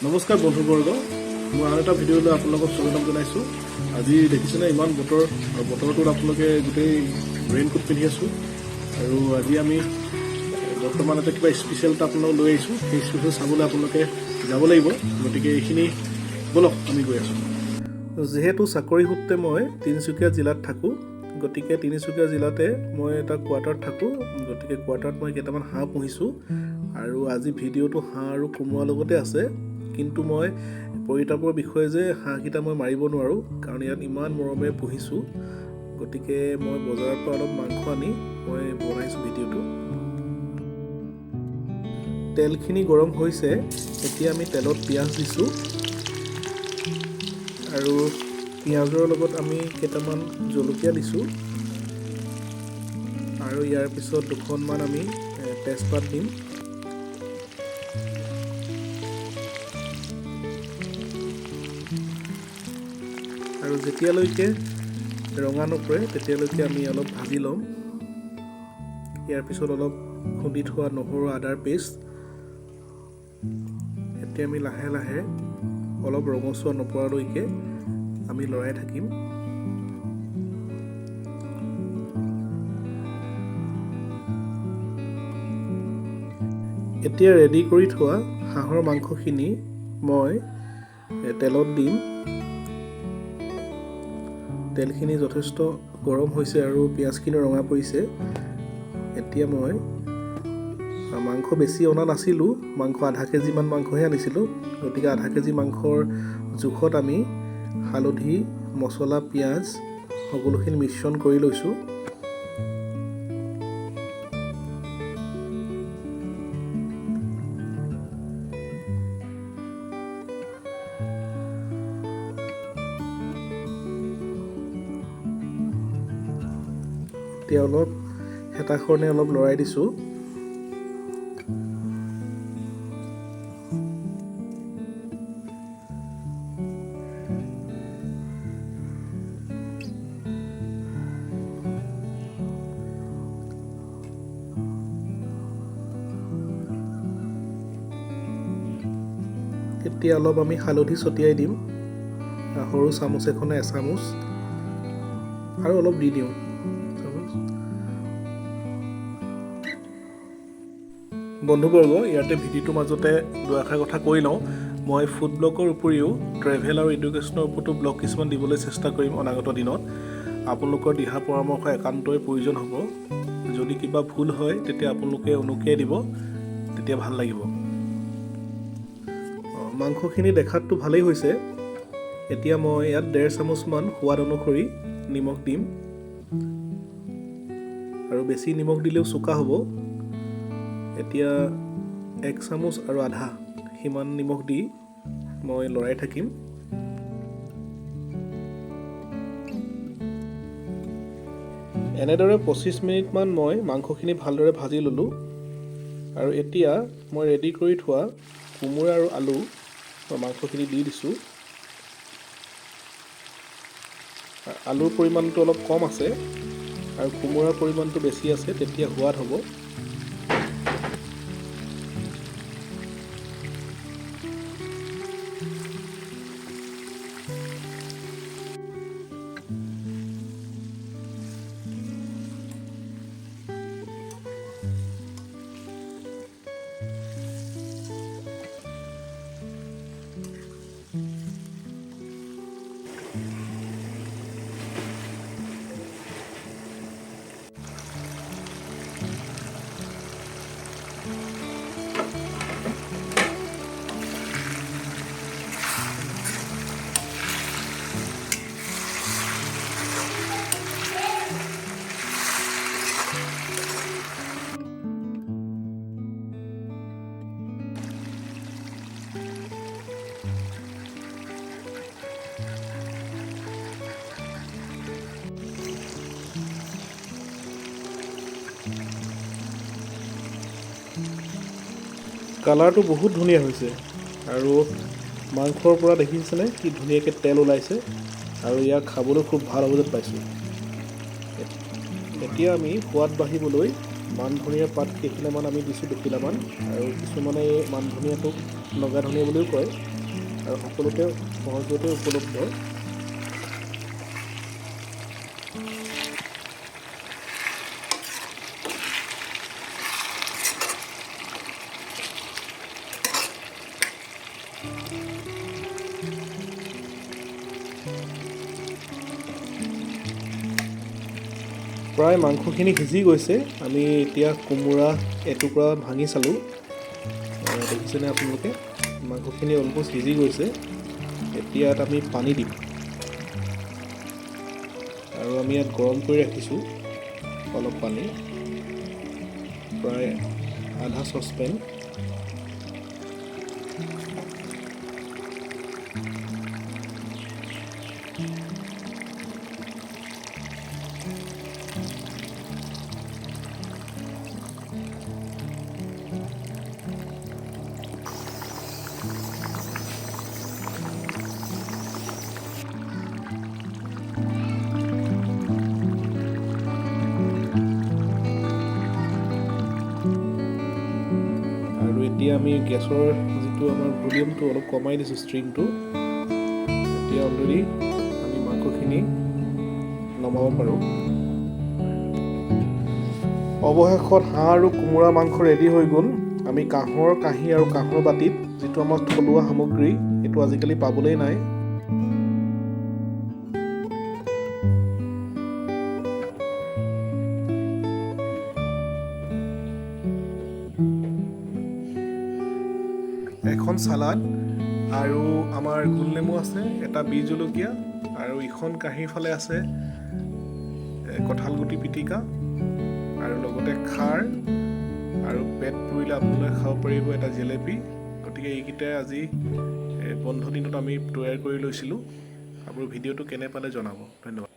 নমস্কাৰ বন্ধুবৰ্গ, মই আৰু এটা ভিডিঅ'লৈ আপোনালোকক স্বাগতম জনাইছোঁ। আজি দেখিছেনে ইমান বতৰ, আৰু বতৰটোত আপোনালোকে গোটেই ৰেইনকোট পিন্ধি আছোঁ। আৰু আজি আমি বৰ্তমান এটা কিবা স্পেচিয়েল এটা আপোনালোকক লৈ আহিছোঁ। সেই স্পেচিয়েল চাবলৈ আপোনালোকে যাব লাগিব। গতিকে এইখিনি বলক আমি গৈ আছোঁ। যিহেতু চাকৰি সূত্ৰে মই তিনিচুকীয়া জিলাত থাকোঁ, গতিকে তিনিচুকীয়া জিলাতে মই এটা কোৱাৰ্টাৰত থাকোঁ। গতিকে কোৱাৰ্টাৰত মই কেইটামান হাঁহ পুহিছোঁ, আৰু আজি ভিডিঅ'টো হাঁহ আৰু কোমোৰাৰ লগতে আছে। কিন্তু মই পৰিতাপৰ বিষয়ে যে হাঁহকেইটা মই মাৰিব নোৱাৰোঁ, কাৰণ ইয়াত ইমান মৰমেৰে পুহিছোঁ। গতিকে মই বজাৰৰ পৰা অলপ মাংস আনি মই বনাইছোঁ ভিডিঅ'টো। তেলখিনি গৰম হৈছে, এতিয়া আমি তেলত পিঁয়াজ দিছোঁ, আৰু পিঁয়াজৰ লগত আমি কেইটামান জলকীয়া দিছোঁ, আৰু ইয়াৰ পিছত দুখনমান আমি তেজপাত দিম। আৰু যেতিয়ালৈকে ৰঙা নপৰে তেতিয়ালৈকে আমি অলপ ভাজি ল'ম। ইয়াৰ পিছত অলপ খুন্দি থোৱা নহৰু আদাৰ পেষ্ট, এতিয়া আমি লাহে লাহে অলপ ৰঙচুৱা নপৰালৈকে আমি লৰাই থাকিম। এতিয়া ৰেডি কৰি থোৱা হাঁহৰ মাংসখিনি মই তেলত দিম। তেলখিনি যথেষ্ট গৰম হৈছে আৰু পিঁয়াজখিনি ৰঙা পৰিছে। এতিয়া মই মাংস বেছি অনা নাছিলোঁ, মাংস আধা কেজিমান মাংসহে আনিছিলোঁ। গতিকে আধা কেজি মাংসৰ জোখত আমি হালধি, মছলা, পিঁয়াজ সকলোখিনি মিশ্ৰণ কৰি লৈছোঁ। এতিয়া অলপ হেতাখনে অলপ লৰাই দিছোঁ। এতিয়া অলপ আমি হালধি ছটিয়াই দিম, সৰু চামুচ এখনে এচামুচ, আৰু অলপ দি দিওঁ। বন্ধুবৰ্গ, ইয়াতে ভিডিঅ'টোৰ মাজতে দুআষাৰ কথা কৈ লওঁ। মই ফুড ব্লগৰ উপৰিও ট্ৰেভেল আৰু এডুকেশ্যনৰ ওপৰতো ব্লগ কিছুমান দিবলৈ চেষ্টা কৰিম অনাগত দিনত। আপোনালোকৰ দিহা পৰামৰ্শ একান্তই প্ৰয়োজন হ'ব। যদি কিবা ভুল হয় তেতিয়া আপোনালোকে অনুকিয়াই দিব, তেতিয়া ভাল লাগিব। মাংসখিনি দেখাততো ভালেই হৈছে। এতিয়া মই ইয়াত 1.5 চামুচমান সোৱাদ অনুসৰি নিমখ দিম, আৰু বেছি নিমখ দিলেও চোকা হ'ব। এতিয়া 1 চামুচ আৰু আধা সিমান নিমখ দি মই লৰাই থাকিম। এনেদৰে 25 মিনিটমান মই মাংসখিনি ভালদৰে ভাজি ল'লোঁ, আৰু এতিয়া মই ৰেডি কৰি থোৱা কোমোৰা আৰু আলু মাংসখিনি দি দিছোঁ। আলুৰ পৰিমাণটো অলপ কম আছে আৰু কোমোৰাৰ পৰিমাণটো বেছি আছে, তেতিয়া সোৱাদ হ'ব। কালাৰটো বহুত ধুনীয়া হৈছে, আৰু মাংসৰ পৰা দেখিছেনে কি ধুনীয়াকৈ তেল ওলাইছে, আৰু ইয়াক খাবলৈ খুব ভাল হ'ব যেন পাইছোঁ। এতিয়া আমি সোৱাদ বাঢ়িবলৈ মান ধনিয়াৰ পাত কেইখিলামান আমি দিছোঁ 2 কিলোমান, আৰু কিছুমানে এই মান ধনিয়াটোক নগা ধনিয়া বুলিও কয়, আৰু সকলোতে সহজতে উপলব্ধ। প্ৰায় মাংসখিনি সিজি গৈছে। আমি এতিয়া কোমোৰা এটুকুৰা ভাঙি চালোঁ, দেখিছেনে আপোনালোকে, মাংসখিনি অলমষ্ট সিজি গৈছে। এতিয়া ইয়াত আমি পানী দিম, আৰু আমি ইয়াত গৰম কৰি ৰাখিছোঁ অলপ পানী, প্ৰায় আধা চচপেন। আৰু এতিয়া আমি গেছৰ যিটো আমাৰ ভলিউমটো অলপ কমাই দিছোঁ, ষ্ট্ৰিমটো। এতিয়া অলৰেডি আমি মাংসখিনি নমাব পাৰোঁ। অৱশেষত হাঁহ আৰু কোমোৰা মাংস ৰেডি হৈ গ'ল। আমি কাঁহৰ কাঁহী আৰু কাঁহৰ বাতিত, যিটো আমাৰ থলুৱা সামগ্ৰী, এইটো আজিকালি পাবলৈ নাই। এখন চালাড, আৰু আমাৰ গোল নেমু আছে, এটা বীজ জলকীয়া, আৰু ইখন কাঁহীৰ ফালে আছে কঁঠাল গুটি পিটিকা, আৰু লগতে খাৰ, আৰু পেট পুৰিলে আপোনালোকে খাব পাৰিব এটা জেলেপি। গতিকে এইকেইটাই আজি বন্ধ দিনত আমি তৈয়াৰ কৰি লৈছিলোঁ। আৰু ভিডিঅ'টো কেনে পালে জনাব। ধন্যবাদ।